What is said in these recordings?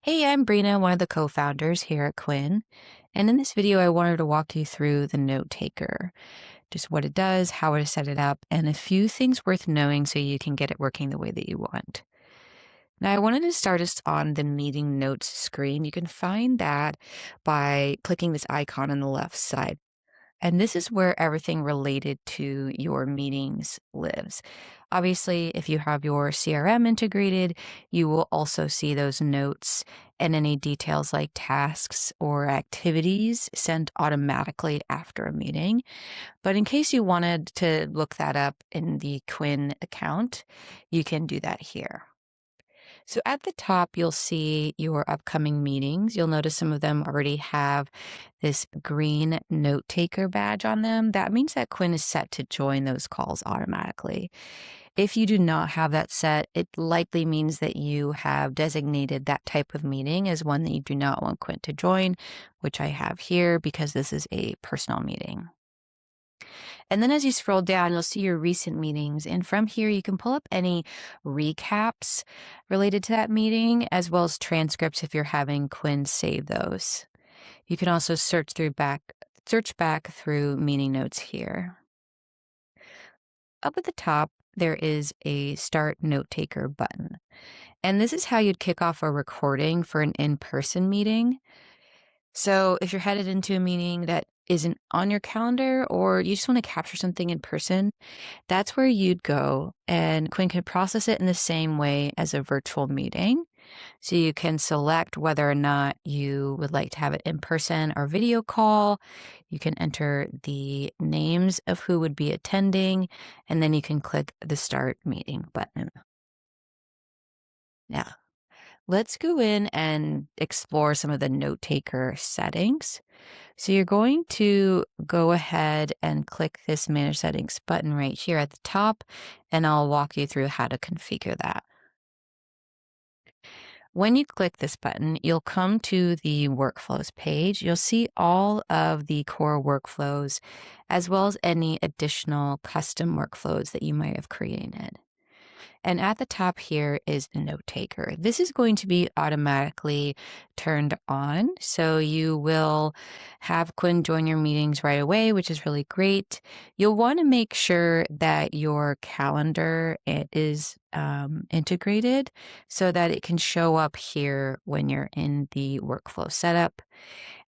Hey, I'm Brina, one of the co-founders here at Quin. And in this video, I wanted to walk you through the Notetaker, just what it does, how to set it up, and a few things worth knowing so you can get it working the way that you want. Now, I wanted to start us on the meeting notes screen. You can find that by clicking this icon on the left side. And this is where everything related to your meetings lives. Obviously, if you have your CRM integrated, you will also see those notes and any details like tasks or activities sent automatically after a meeting. But in case you wanted to look that up in the Quin account, you can do that here. So at the top, you'll see your upcoming meetings. You'll notice some of them already have this green note taker badge on them. That means that Quin is set to join those calls automatically. If you do not have that set, it likely means that you have designated that type of meeting as one that you do not want Quin to join, which I have here because this is a personal meeting. And then as you scroll down, you'll see your recent meetings. And from here, you can pull up any recaps related to that meeting, as well as transcripts if you're having Quin save those. You can also search back through meeting notes here. Up at the top, there is a Start Note Taker button. And this is how you'd kick off a recording for an in-person meeting. So if you're headed into a meeting that isn't on your calendar or you just want to capture something in person, that's where you'd go, and Quin can process it in the same way as a virtual meeting. So you can select whether or not you would like to have it in person or video call. You can enter the names of who would be attending, and then you can click the Start Meeting button. Now, let's go in and explore some of the note taker settings. So you're going to go ahead and click this Manage Settings button right here at the top, and I'll walk you through how to configure that. When you click this button, you'll come to the Workflows page. You'll see all of the core workflows, as well as any additional custom workflows that you might have created. And at the top here is the note taker. This is going to be automatically turned on. So you will have Quin join your meetings right away, which is really great. You'll want to make sure that your calendar is integrated so that it can show up here when you're in the workflow setup.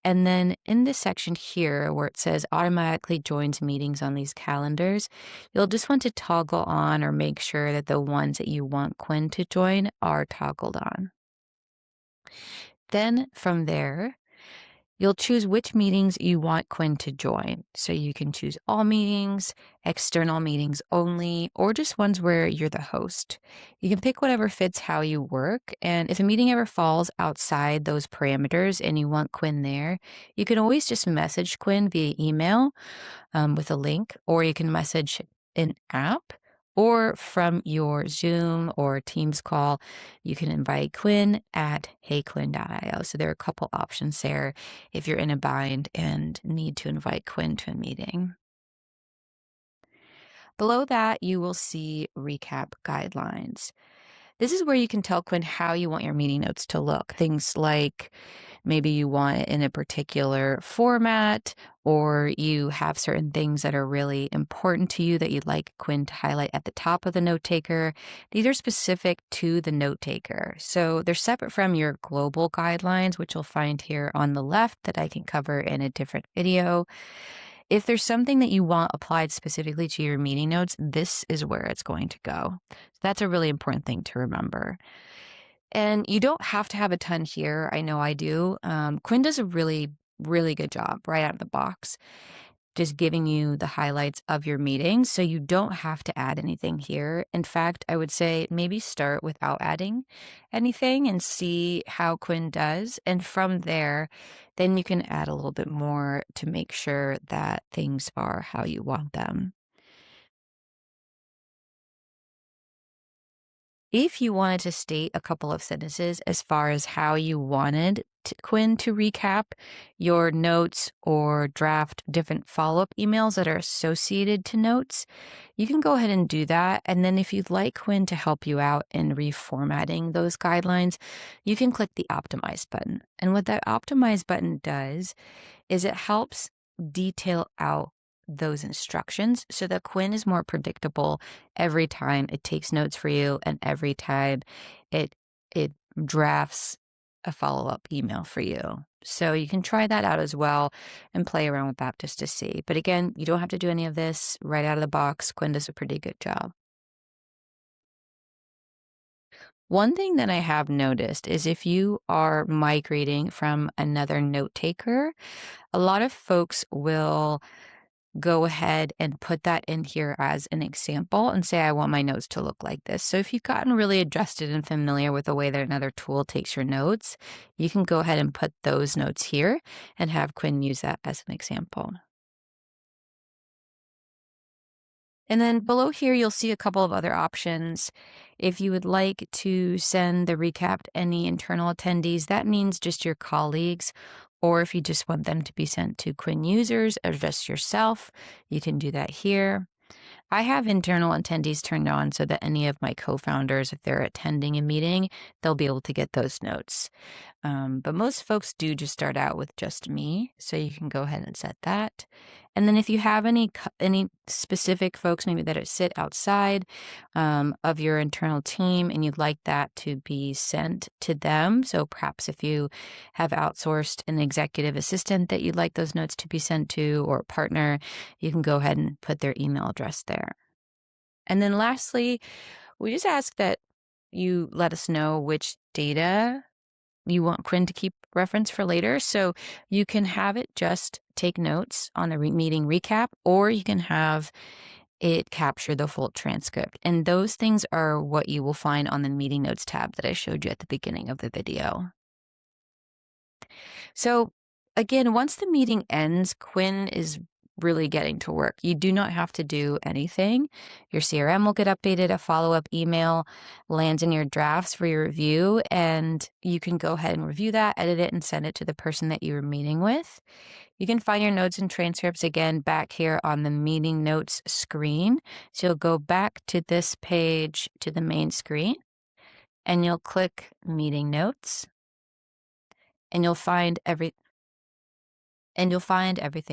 And then in this section here where it says automatically joins meetings on these calendars, you'll just want to toggle on or make sure that the ones that you want Quin to join are toggled on. Then from there, you'll choose which meetings you want Quin to join. So you can choose all meetings, external meetings only, or just ones where you're the host. You can pick whatever fits how you work. And if a meeting ever falls outside those parameters and you want Quin there, you can always just message Quin via email with a link, or you can message an app. Or from your Zoom or Teams call, you can invite Quin at heyquin.io. So there are a couple options there if you're in a bind and need to invite Quin to a meeting. Below that, you will see recap guidelines. This is where you can tell Quin how you want your meeting notes to look. Things like maybe you want it in a particular format, or you have certain things that are really important to you that you'd like Quin to highlight at the top of the note taker. These are specific to the note taker. So they're separate from your global guidelines, which you'll find here on the left that I can cover in a different video. If there's something that you want applied specifically to your meeting notes, this is where it's going to go. So that's a really important thing to remember. And you don't have to have a ton here. I know I do. Quin does a really, really good job right out of the box, just giving you the highlights of your meetings. So you don't have to add anything here. In fact, I would say maybe start without adding anything and see how Quin does. And from there, then you can add a little bit more to make sure that things are how you want them. If you wanted to state a couple of sentences as far as how you wanted Quinn to recap your notes or draft different follow-up emails that are associated to notes, you can go ahead and do that. And then if you'd like Quinn to help you out in reformatting those guidelines, you can click the Optimize button. And what that Optimize button does is it helps detail out those instructions so that Quinn is more predictable every time it takes notes for you and every time it drafts a follow-up email for you. So you can try that out as well and play around with that just to see. But again, you don't have to do any of this right out of the box. Quinn does a pretty good job. One thing that I have noticed is if you are migrating from another note taker, a lot of folks will go ahead and put that in here as an example and say, I want my notes to look like this. So if you've gotten really adjusted and familiar with the way that another tool takes your notes, you can go ahead and put those notes here and have Quinn use that as an example. And then below here, you'll see a couple of other options. If you would like to send the recap to any internal attendees, that means just your colleagues, or if you just want them to be sent to Quinn users or just yourself, you can do that here. I have internal attendees turned on so that any of my co-founders, if they're attending a meeting, they'll be able to get those notes. But most folks do just start out with just me, so you can go ahead and set that. And then if you have any specific folks maybe that sit outside of your internal team and you'd like that to be sent to them, so perhaps if you have outsourced an executive assistant that you'd like those notes to be sent to, or a partner, you can go ahead and put their email address there. And then lastly, we just ask that you let us know which data you want Quinn to keep reference for later. So you can have it just take notes on a meeting recap, or you can have it capture the full transcript. And those things are what you will find on the meeting notes tab that I showed you at the beginning of the video. So again, once the meeting ends, Quinn is really getting to work. You do not have to do anything. Your CRM will get updated, a follow-up email lands in your drafts for your review, and you can go ahead and review that, edit it, and send it to the person that you were meeting with. You can find your notes and transcripts again back here on the meeting notes screen. So you'll go back to this page to the main screen, and you'll click meeting notes, and you'll find everything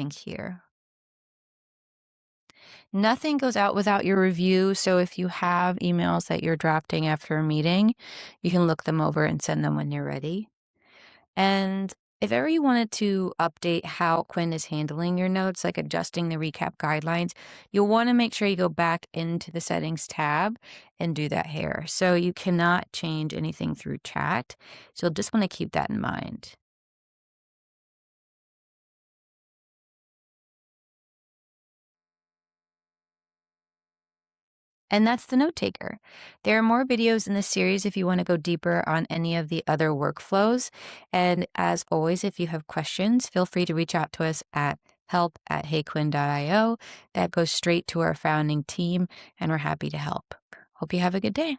here. Nothing goes out without your review, so if you have emails that you're drafting after a meeting, you can look them over and send them when you're ready. And if ever you wanted to update how Quinn is handling your notes, like adjusting the recap guidelines, you'll want to make sure you go back into the settings tab and do that here. So you cannot change anything through chat, so you'll just want to keep that in mind. And that's the Notetaker. There are more videos in this series if you want to go deeper on any of the other workflows. And as always, if you have questions, feel free to reach out to us at help@heyquin.io. That goes straight to our founding team, and we're happy to help. Hope you have a good day.